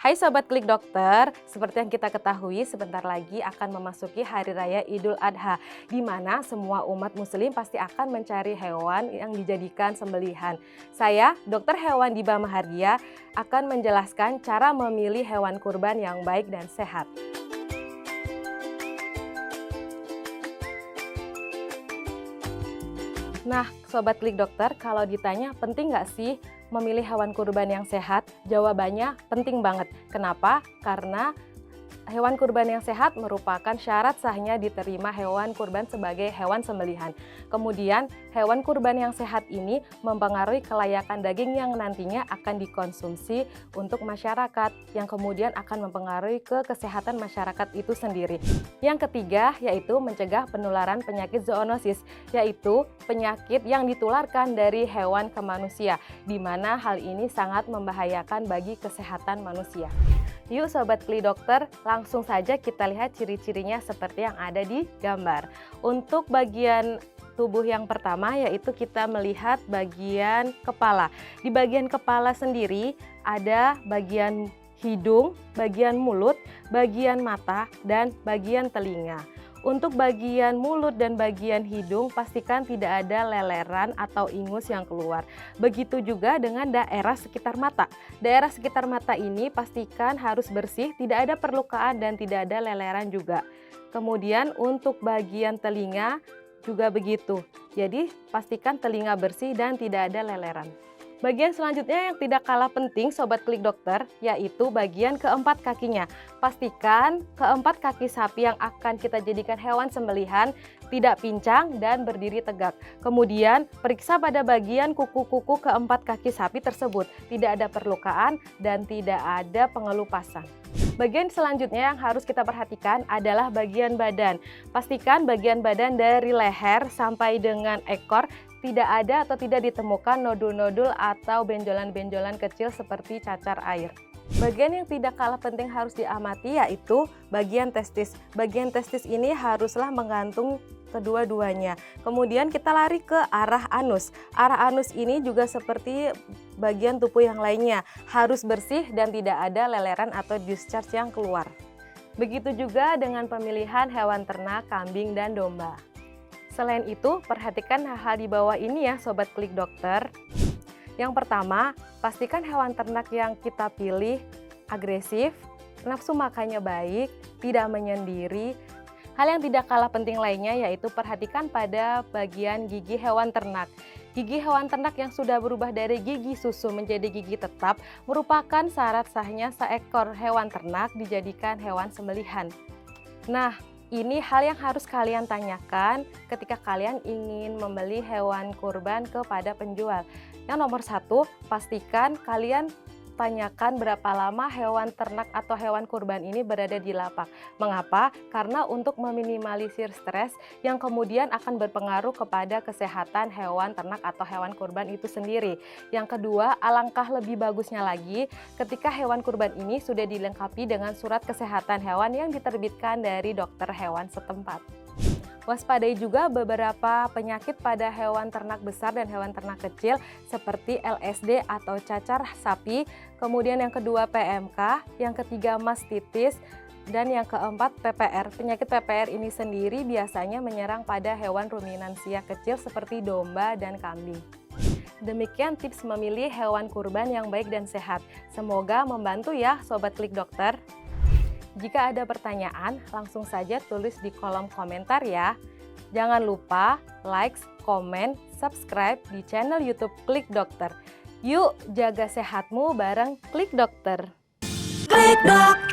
Hai Sobat Klik Dokter, seperti yang kita ketahui sebentar lagi akan memasuki Hari Raya Idul Adha, di mana semua umat muslim pasti akan mencari hewan yang dijadikan sembelihan. Saya, Dr. Hewan Diba Mahardia, akan menjelaskan cara memilih hewan kurban yang baik dan sehat. Nah, Sobat Klik Dokter, kalau ditanya penting nggak sih memilih hewan kurban yang sehat? Jawabannya penting banget. Kenapa? Karena hewan kurban yang sehat merupakan syarat sahnya diterima hewan kurban sebagai hewan sembelihan. Kemudian, hewan kurban yang sehat ini mempengaruhi kelayakan daging yang nantinya akan dikonsumsi untuk masyarakat, yang kemudian akan mempengaruhi ke kesehatan masyarakat itu sendiri. Yang ketiga, yaitu mencegah penularan penyakit zoonosis, yaitu penyakit yang ditularkan dari hewan ke manusia, di mana hal ini sangat membahayakan bagi kesehatan manusia. Yuk Sobat Klik Dokter, langsung saja kita lihat ciri-cirinya seperti yang ada di gambar. Untuk bagian tubuh yang pertama yaitu kita melihat bagian kepala. Di bagian kepala sendiri ada bagian hidung, bagian mulut, bagian mata, dan bagian telinga. Untuk bagian mulut dan bagian hidung, pastikan tidak ada leleran atau ingus yang keluar. Begitu juga dengan daerah sekitar mata. Daerah sekitar mata ini pastikan harus bersih, tidak ada perlukaan dan tidak ada leleran juga. Kemudian untuk bagian telinga juga begitu. Jadi pastikan telinga bersih dan tidak ada leleran. Bagian selanjutnya yang tidak kalah penting Sobat Klik Dokter, yaitu bagian keempat kakinya. Pastikan keempat kaki sapi yang akan kita jadikan hewan sembelihan tidak pincang dan berdiri tegak. Kemudian periksa pada bagian kuku-kuku keempat kaki sapi tersebut. Tidak ada perlukaan dan tidak ada pengelupasan. Bagian selanjutnya yang harus kita perhatikan adalah bagian badan. Pastikan bagian badan dari leher sampai dengan ekor tidak ada atau tidak ditemukan nodul-nodul atau benjolan-benjolan kecil seperti cacar air. Bagian yang tidak kalah penting harus diamati yaitu bagian testis. Bagian testis ini haruslah menggantung kedua-duanya. Kemudian kita lari ke arah anus. Arah anus ini juga seperti bagian tubuh yang lainnya, harus bersih dan tidak ada leleran atau discharge yang keluar. Begitu juga dengan pemilihan hewan ternak, kambing dan domba. Selain itu, perhatikan hal-hal di bawah ini ya Sobat Klik Dokter. Yang pertama, pastikan hewan ternak yang kita pilih agresif, nafsu makannya baik, tidak menyendiri. Hal yang tidak kalah penting lainnya yaitu perhatikan pada bagian gigi hewan ternak. Gigi hewan ternak yang sudah berubah dari gigi susu menjadi gigi tetap merupakan syarat sahnya seekor hewan ternak dijadikan hewan sembelihan. Nah, ini hal yang harus kalian tanyakan ketika kalian ingin membeli hewan kurban kepada penjual. Yang nomor satu, pastikan kalian tanyakan berapa lama hewan ternak atau hewan kurban ini berada di lapak. Mengapa? Karena untuk meminimalisir stres yang kemudian akan berpengaruh kepada kesehatan hewan ternak atau hewan kurban itu sendiri. Yang kedua, alangkah lebih bagusnya lagi ketika hewan kurban ini sudah dilengkapi dengan surat kesehatan hewan yang diterbitkan dari dokter hewan setempat. Waspadai juga beberapa penyakit pada hewan ternak besar dan hewan ternak kecil seperti LSD atau cacar sapi, kemudian yang kedua PMK, yang ketiga mastitis, dan yang keempat PPR. Penyakit PPR ini sendiri biasanya menyerang pada hewan ruminansia kecil seperti domba dan kambing. Demikian tips memilih hewan kurban yang baik dan sehat. Semoga membantu ya Sobat Klik Dokter. Jika ada pertanyaan, langsung saja tulis di kolom komentar ya. Jangan lupa like, komen, subscribe di channel YouTube Klik Dokter. Yuk jaga sehatmu bareng Klik Dokter. Klik Dokter.